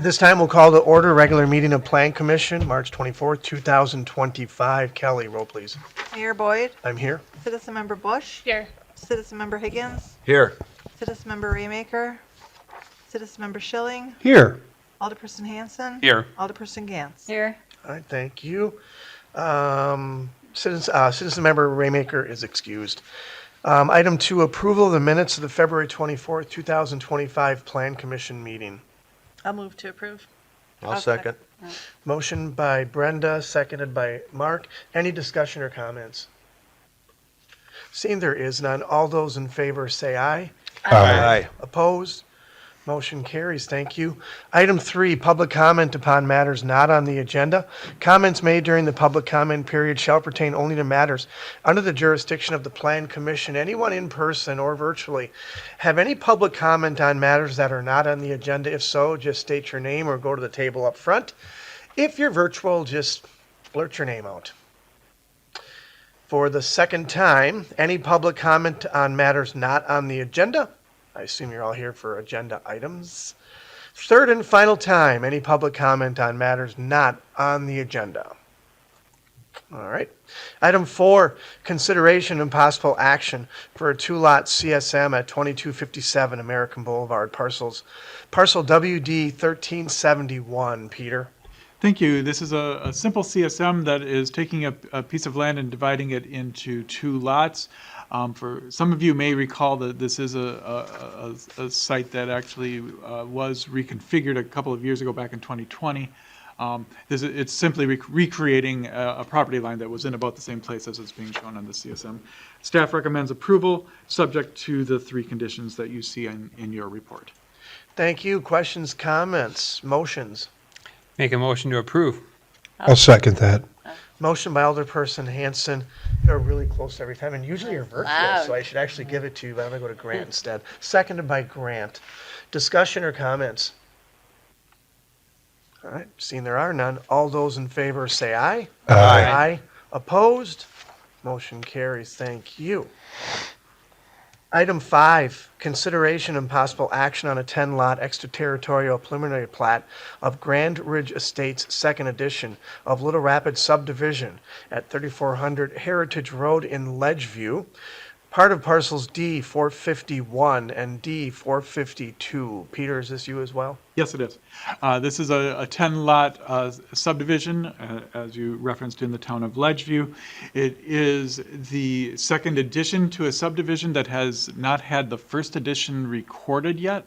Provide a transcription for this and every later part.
This time we'll call to order regular meeting of Plan Commission, March 24th, 2025. Kelly, roll please. Mayor Boyd, I'm here. Citizen Member Bush, Here. Citizen Member Higgins, Here. Citizen Member Raymaker, Citizen Member Schilling, Here. Alderperson Hanson. Here. Alderperson Gantz. Here. All right, thank you. Citizen Member Raymaker is excused. Item 2, approval of the minutes of the February 24th, 2025 Plan Commission meeting. I'll move to approve. I'll second. Motion by Brenda, seconded by Mark. Any discussion or comments? Seeing there is none, all those in favor say aye. Aye. Opposed? Motion carries. Thank you. Item 3, public comment upon matters not on the agenda. Comments made during the public comment period shall pertain only to matters under the jurisdiction of the Plan Commission. Anyone in person or virtually have any public comment on matters that are not on the agenda? If so, just state your name or go to the table up front. If you're virtual, just blurt your name out. For the second time, any public comment on matters not on the agenda? I assume you're all here for agenda items. Third and final time, any public comment on matters not on the agenda? All right. Item 4, consideration and possible action for a 2-lot CSM at 2257 American Boulevard, Parcel WD-1371. Peter. Thank you. This is a simple CSM that is taking a piece of land and dividing it into 2 lots. For some of you may recall that this is a site that actually was reconfigured a couple of years ago, back in 2020. It's simply recreating a property line that was in about the same place as it's being shown on the CSM. Staff recommends approval, subject to the 3 conditions that you see in your report. Thank you. Questions, comments, motions? Make a motion to approve. I'll second that. Motion by Alderperson Hanson. You're really close every time, and usually you're virtual, so I should actually give it to you, but I'm going to go to Grant instead. Seconded by Grant. Discussion or comments? All right, seeing there are none, all those in favor say aye. Aye. Opposed? Motion carries. Thank you. Item 5, consideration and possible action on a 10-lot extraterritorial preliminary plat of Grand Ridge Estates, 2nd edition of Little Rapids Subdivision at 3400 Heritage Road in Ledgeview, part of Parcels D-450-1 and D-452. Peter, is this you as well? Yes, it is. This is a 10-lot subdivision, as you referenced, in the town of Ledgeview. It is the 2nd addition to a subdivision that has not had the 1st edition recorded yet.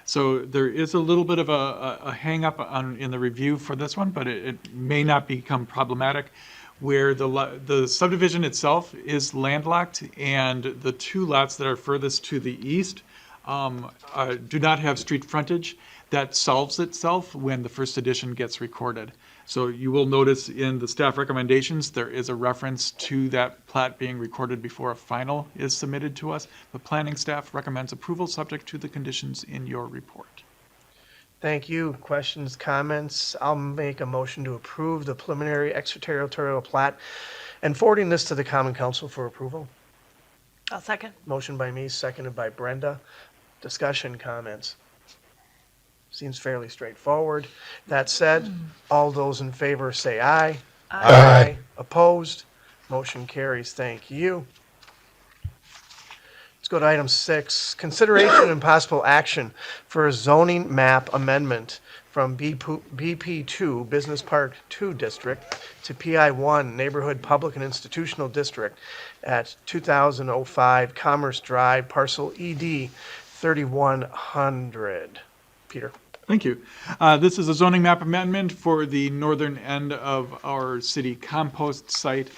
So there is a little bit of a hang-up in the review for this one, but it may not become problematic, where the subdivision itself is landlocked, and the 2 lots that are furthest to the east do not have street frontage. That solves itself when the 1st edition gets recorded. So you will notice in the staff recommendations, there is a reference to that plat being recorded before a final is submitted to us. The planning staff recommends approval subject to the conditions in your report. Thank you. Questions, comments? I'll make a motion to approve the preliminary extraterritorial plat and forwarding this to the Common Council for approval. I'll second. Motion by me, seconded by Brenda. Discussion, comments? Seems fairly straightforward. That said, all those in favor say aye. Aye. Opposed? Motion carries. Thank you. Let's go to item 6, consideration and possible action for a zoning map amendment from BP2 Business Park 2 District to PI1 Neighborhood Public and Institutional District at 2005 Commerce Drive, Parcel ED-3100. Peter. Thank you. This is a zoning map amendment for the northern end of our city compost site.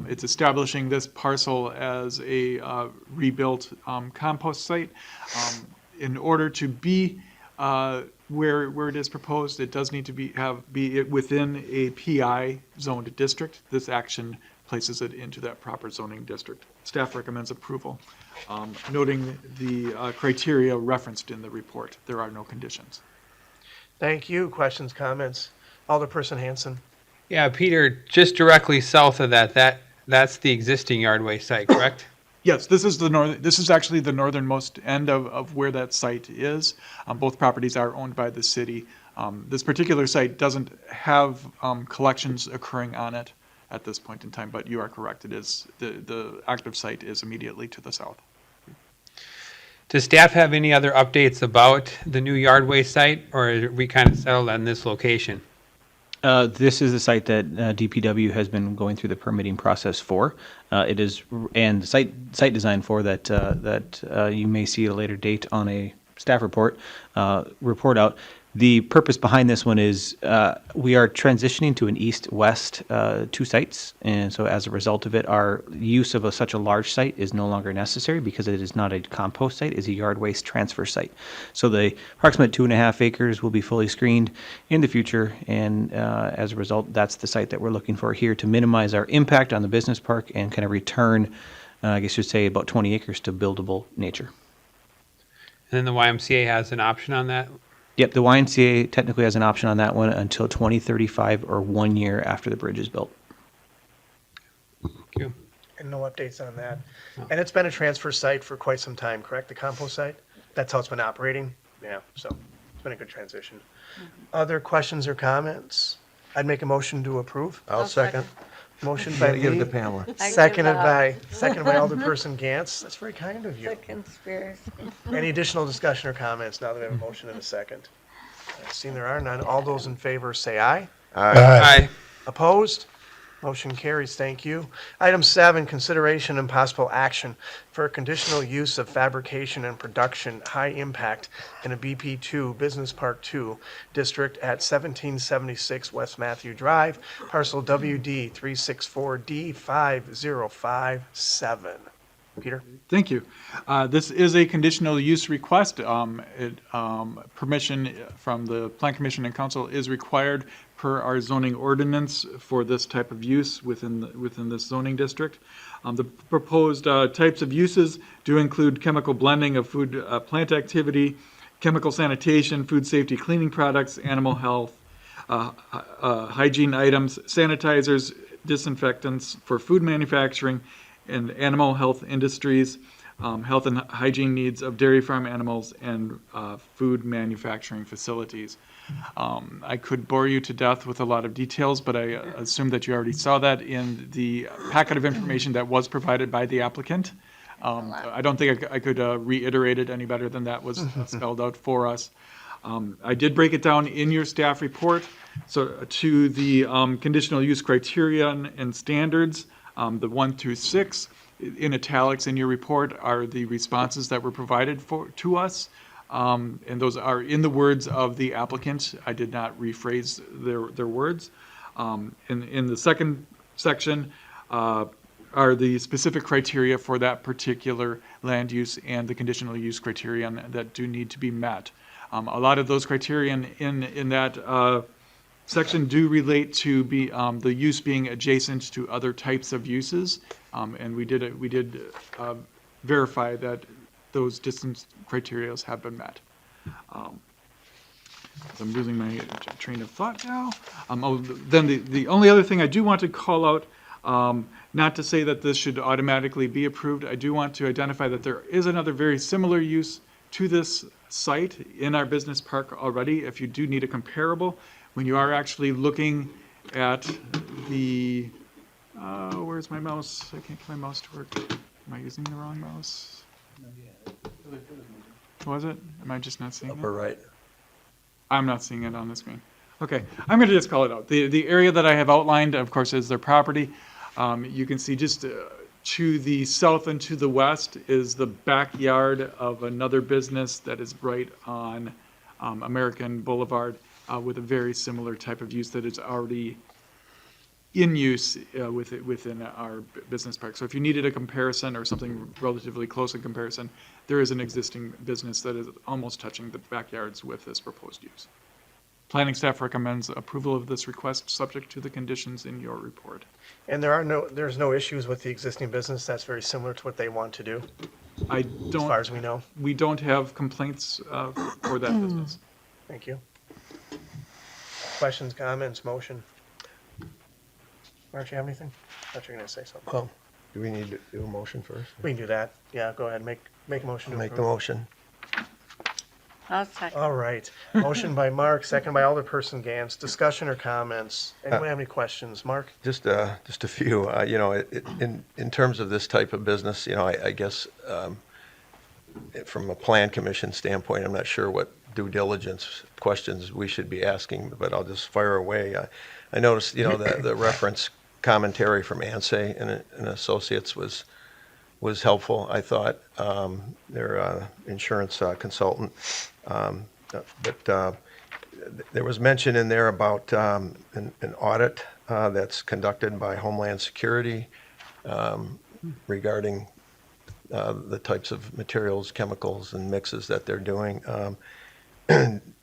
It's establishing this parcel as a rebuilt compost site. In order to be where it is proposed, it does need to be within a PI zoned district. This action places it into that proper zoning district. Staff recommends approval, noting the criteria referenced in the report. There are no conditions. Thank you. Questions, comments? Alderperson Hanson. Yeah, Peter, just directly south of that's the existing Yardway site, correct? Yes, this is actually the northernmost end of where that site is. Both properties are owned by the city. This particular site doesn't have collections occurring on it at this point in time, but you are correct. It is, the active site is immediately to the south. Does staff have any other updates about the new Yardway site, or are we kind of settled on this location? This is the site that DPW has been going through the permitting process for. It is, and the site design for that you may see at a later date on a staff report out. The purpose behind this one is we are transitioning to an east-west two sites, and so as a result of it, our use of such a large site is no longer necessary because it is not a compost site; it's a yard waste transfer site. So the approximate 2.5 acres will be fully screened in the future, and as a result, that's the site that we're looking for here to minimize our impact on the business park and kind of return, I guess you'd say, about 20 acres to buildable nature. And then the YMCA has an option on that? Yep, the YMCA technically has an option on that one until 2035 or 1 year after the bridge is built. Thank you. And no updates on that. And it's been a transfer site for quite some time, correct? The compost site? That's how it's been operating? Yeah, so it's been a good transition. Other questions or comments? I'd make a motion to approve. I'll second. Motion by Gotta give it to Lee, Pamela. seconded by Alderperson Gantz. That's very kind of you. Second Spears. Any additional discussion or comments now that we have a motion and a second? Seeing there are none, all those in favor say aye. Aye. Opposed? Motion carries. Thank you. Item 7, consideration and possible action for conditional use of fabrication and production high impact in a BP2 Business Park 2 district at 1776 West Matthew Drive, Parcel WD-364-D-505-7. Peter? Thank you. This is a conditional use request. Permission from the Plan Commission and Council is required per our zoning ordinance for this type of use within this zoning district. The proposed types of uses do include chemical blending of food plant activity, chemical sanitation, food safety cleaning products, animal health, hygiene items, sanitizers, disinfectants for food manufacturing, and animal health industries, health and hygiene needs of dairy farm animals, and food manufacturing facilities. I could bore you to death with a lot of details, but I assume that you already saw that in the packet of information that was provided by the applicant. I don't think I could reiterate it any better than that was spelled out for us. I did break it down in your staff report. So to the conditional use criterion and standards, the 1 through 6 in italics in your report are the responses that were provided to us. And those are in the words of the applicant. I did not rephrase their words. In the second section are the specific criteria for that particular land use and the conditional use criterion that do need to be met. A lot of those criterion in that section do relate to the use being adjacent to other types of uses, and we did verify that those distance criteria have been met. I'm losing my train of thought now. Then the only other thing I do want to call out, not to say that this should automatically be approved, I do want to identify that there is another very similar use to this site in our business park already. If you do need a comparable, when you are actually looking at the, where's my mouse? I can't get my mouse to work. Am I using the wrong mouse? Was it? Am I just not seeing it? Upper right. I'm not seeing it on the screen. Okay, I'm going to just call it out. The area that I have outlined, of course, is their property. You can see just to the south and to the west is the backyard of another business that is right on American Boulevard with a very similar type of use that is already in use within our business park. So if you needed a comparison or something relatively close in comparison, there is an existing business that is almost touching the backyards with this proposed use. Planning staff recommends approval of this request subject to the conditions in your report. And there's no issues with the existing business. That's very similar to what they want to do, as far as we know. We don't have complaints for that business. Thank you. Questions, comments, motion? Mark, you have anything? I thought you were going to say something. Well, do we need to do a motion first? We can do that. Yeah, go ahead. Make a motion to Make the approve. motion. I'll second. All right. Motion by Mark, second by Alderperson Gantz. Discussion or comments? Anyone have any questions? Mark? Just a few. In terms of this type of business, I guess from a plan commission standpoint, I'm not sure what due diligence questions we should be asking, but I'll just fire away. I noticed, the reference commentary from Ansay and Associates was helpful, I thought. Their insurance consultant. But there was mention in there about an audit that's conducted by Homeland Security regarding the types of materials, chemicals, and mixes that they're doing.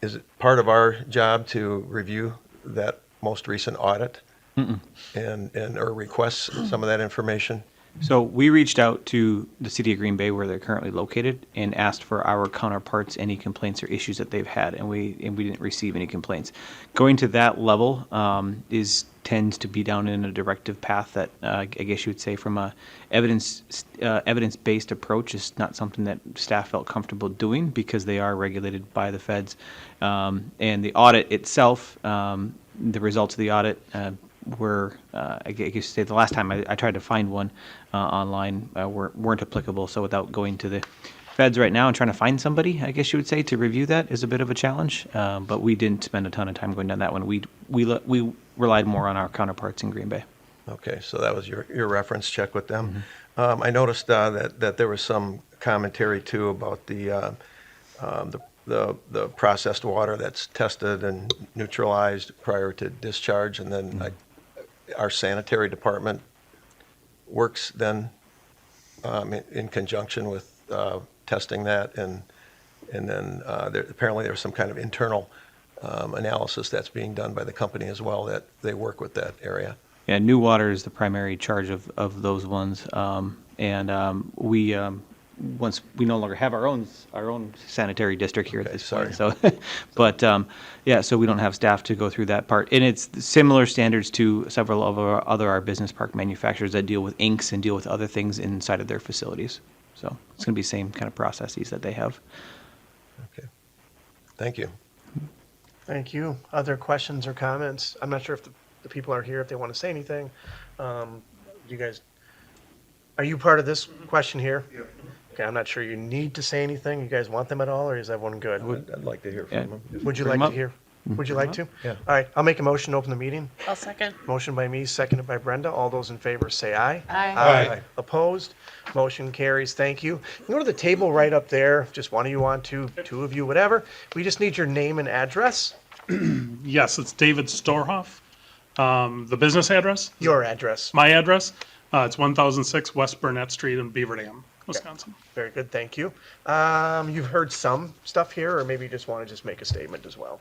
Is it part of our job to review that most recent audit or request some of that information? So we reached out to the city of Green Bay where they're currently located and asked for our counterparts any complaints or issues that they've had, and we didn't receive any complaints. Going to that level tends to be down in a directive path that I guess you would say from a evidence-based approach is not something that staff felt comfortable doing because they are regulated by the feds. And the audit itself, the results of the audit were, I guess you say the last time I tried to find one online, weren't applicable. So without going to the feds right now and trying to find somebody, I guess you would say, to review that is a bit of a challenge. But we didn't spend a ton of time going down that one. We relied more on our counterparts in Green Bay. Okay, so that was your reference check with them. I noticed that there was some commentary too about the processed water that's tested and neutralized prior to discharge, and then our sanitary department works then in conjunction with testing that, and then apparently there's some kind of internal analysis that's being done by the company as well, that they work with that area. Yeah, New Water is the primary charge of those ones, we once we no longer have our own sanitary district here at this point. So, but so we don't have staff to go through that part, and it's similar standards to several of our business park manufacturers that deal with inks and deal with other things inside of their facilities. So it's going to be the same kind of processes that they have. Okay, thank you. Thank you. Other questions or comments? I'm not sure if the people are here, if they want to say anything. You guys, are you part of this question here? Yeah. Okay, I'm not sure you need to say anything. You guys want them at all, or is everyone good? I'd like to hear from them. Would you Bring like them to up. hear? Would you like to? Yeah. All right, I'll make a motion to open the meeting. I'll second. Motion by me, seconded by Brenda. All those in favor say aye. Aye. Aye. Opposed? Motion carries. Thank you. You go to the table right up there. If just one of you want to, two of you, whatever. We just need your name and address. Yes, it's David Storhoff. The business address, Your address. my address, it's 1006 West Burnett Street in Beaver Dam, Wisconsin. Very good, thank you. You've heard some stuff here, or maybe you just want to just make a statement as well.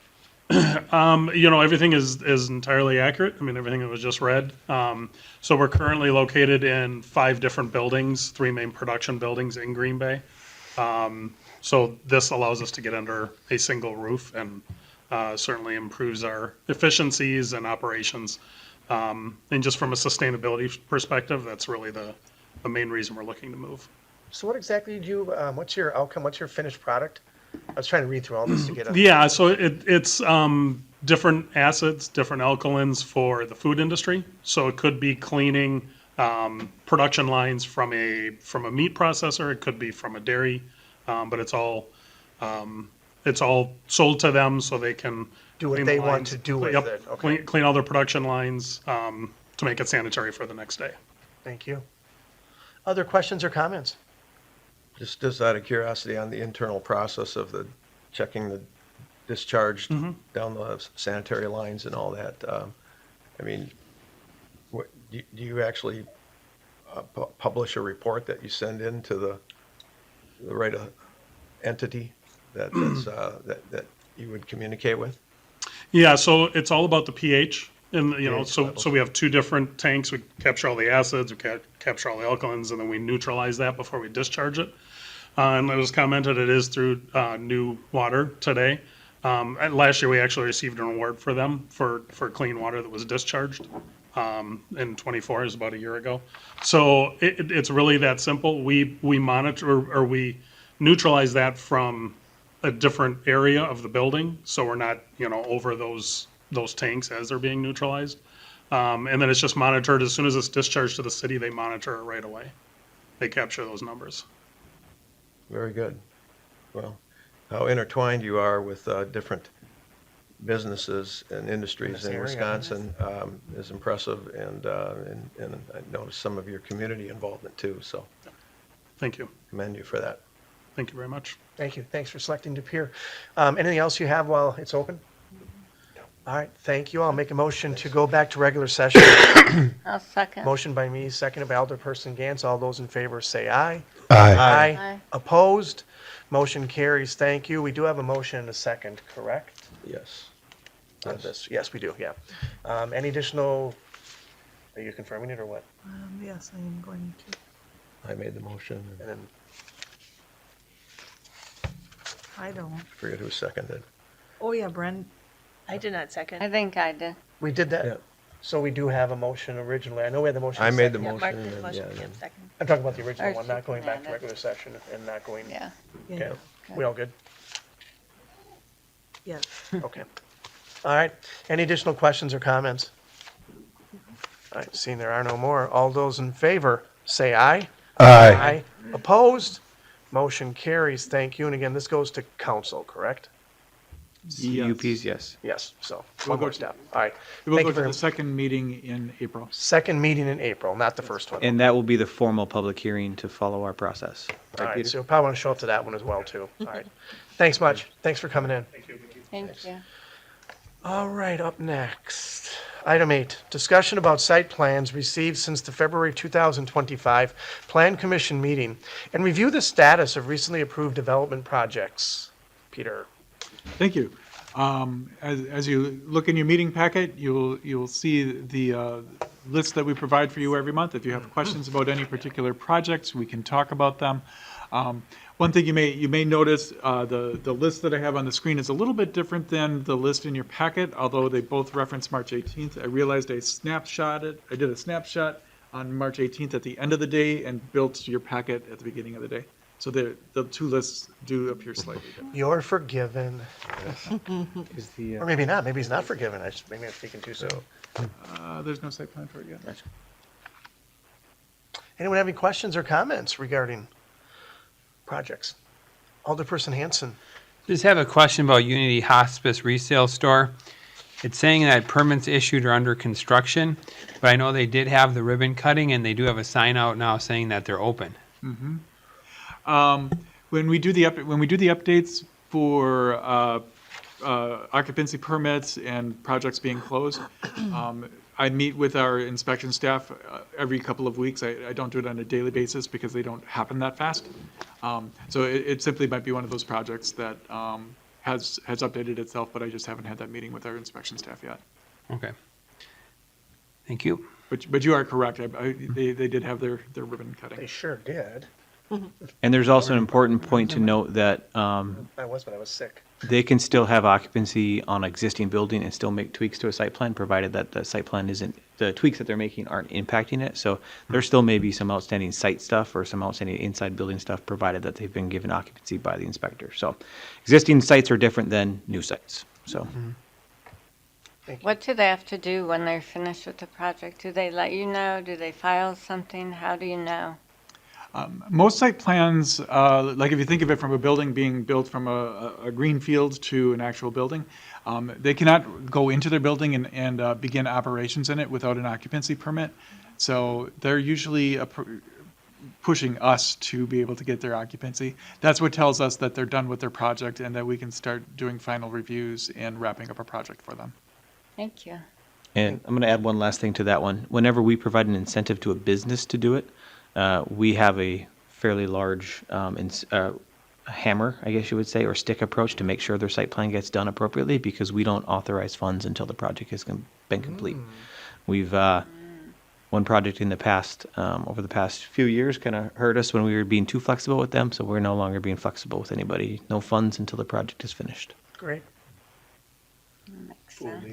Everything is entirely accurate. I mean, everything that was just read. So we're currently located in 5 different buildings, 3 main production buildings in Green Bay. So this allows us to get under a single roof and certainly improves our efficiencies and operations. And just from a sustainability perspective, that's really the main reason we're looking to move. So what exactly did you, what's your outcome, what's your finished product? I was trying to read through all this to get a. Yeah, so it's different acids, different alkalins for the food industry. So it could be cleaning production lines from a meat processor. It could be from a dairy, but it's all sold to them so they can Do what clean they the want lines. to do with Yep, it. Okay, clean all their production lines to make it sanitary for the next day. thank you. Other questions or comments? Just out of curiosity on the internal process of checking the discharge down the sanitary lines and all that. I mean, do you actually publish a report that you send in to the right entity that you would communicate with? Yeah, so it's all about the pH. And, pH so levels. we have 2 different tanks. We capture all the acids, we capture all the alkalins, and then we neutralize that before we discharge it. And it was commented it is through New Water today. And last year, we actually received an award for them for clean water that was discharged in 24, it was about a year ago. So it's really that simple. We monitor, or we neutralize that from a different area of the building, so we're not, over those tanks as they're being neutralized. And then it's just monitored, as soon as it's discharged to the city, they monitor it right away. They capture those numbers. Very good. Well, how intertwined you are with different businesses and industries this in area. Wisconsin is impressive, and I noticed some of your community involvement too, so Thank you. commend you for that. Thank you very much. Thank you. Thanks for selecting De Pere. Anything else you have while it's open? All right, thank you. I'll make a motion to go back to regular session. I'll second. Motion by me, seconded by Alderperson Gantz. All those in favor say aye. Aye. Aye. Opposed? Motion carries. Thank you. We do have a motion and a second, correct? Yes. On this? Yes, we do, yeah. Any additional, are you confirming it or what? Yes, I am going to. I made the motion, And and then, I don't. I forget who seconded. Oh, yeah, Bren. I did not second. I think I did. we did Yeah. that. So we do have a motion originally. I know we had the motion. I and made the second. Yeah, motion, Mark and did then, motion, yeah, yep, then- second. I'm talking about the original Or one, not going back to commanded. regular session and not going. Yeah. Okay, Yeah. we all good? Yes. Okay. All right. Any additional questions or comments? All right, seeing there are no more, all those in favor, say aye. Aye. Opposed? Motion carries. Thank you. And again, this goes to council, correct? UPs, yes. Yes, so We'll one go more to- step. All right. We'll Thank go you to very the second meeting in April. Second meeting in April, not the first one. And that will be the formal public hearing to follow our process. All right, Peter? so you'll probably want to show up to that one as well, too. All right. Thanks much. Thanks for coming in. Thank you. All right, up next. Item 8, discussion about site plans received since the February 2025 Plan Commission meeting and review the status of recently approved development projects. Peter. Thank you. As you look in your meeting packet, you'll see the list that we provide for you every month. If you have questions about any particular projects, we can talk about them. One thing you may notice, the list that I have on the screen is a little bit different than the list in your packet, although they both reference March 18th. I realized I did a snapshot on March 18th at the end of the day and built your packet at the beginning of the day. So the two lists do appear slightly different. You're forgiven. Is the, Or maybe not. Maybe he's not forgiven. Maybe I'm speaking too soon. There's no site plan for it yet. Anyone have any questions or comments regarding projects? Alderperson Hanson. Just have a question about Unity Hospice Resale Store. It's saying that permits issued are under construction, but I know they did have the ribbon cutting and they do have a sign out now saying that they're open. When we do the updates for occupancy permits and projects being closed, I meet with our inspection staff every couple of weeks. I don't do it on a daily basis because they don't happen that fast. So it simply might be one of those projects that has updated itself, but I just haven't had that meeting with our inspection staff yet. Okay. Thank you. But you are correct. They did have their ribbon They cutting. sure did. and there's also an important point to note that I was, but I was sick. they can still have occupancy on existing building and still make tweaks to a site plan, provided that the site plan isn't, the tweaks that they're making aren't impacting it. So there still may be some outstanding site stuff or some outstanding inside building stuff, provided that they've been given occupancy by the inspector. So existing sites are different than new sites, so. What do they have to do when they're finished with the project? Do they let you know? Do they file something? How do you know? Most site plans, like if you think of it from a building being built from a green field to an actual building, they cannot go into their building and begin operations in it without an occupancy permit. So they're usually pushing us to be able to get their occupancy. That's what tells us that they're done with their project and that we can start doing final reviews and wrapping up a project for them. Thank you. And I'm going to add one last thing to that one. Whenever we provide an incentive to a business to do it, we have a fairly large hammer, I guess you would say, or stick approach to make sure their site plan gets done appropriately, because we don't authorize funds until the project has been complete. We've one project in the past, over the past few years, kind of hurt us when we were being too flexible with them, so we're no longer being flexible with anybody. No funds until the project is finished. Great. Makes sense.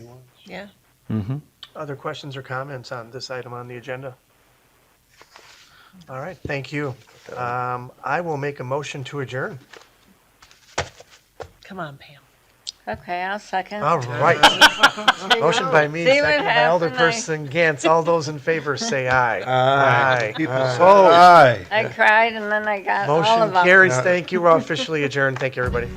Yeah. Mm-hmm. Other questions or comments on this item on the agenda? All right, thank you. I will make a motion to adjourn. Come on, Pam. Okay, I'll second. All right. Motion by me, See what second by happened? Alderperson Gantz. All those in favor say aye. Aye. Opposed? Aye. I cried and then I got all Motion of them. carries. Thank you. We're officially adjourned. Thank you, everybody.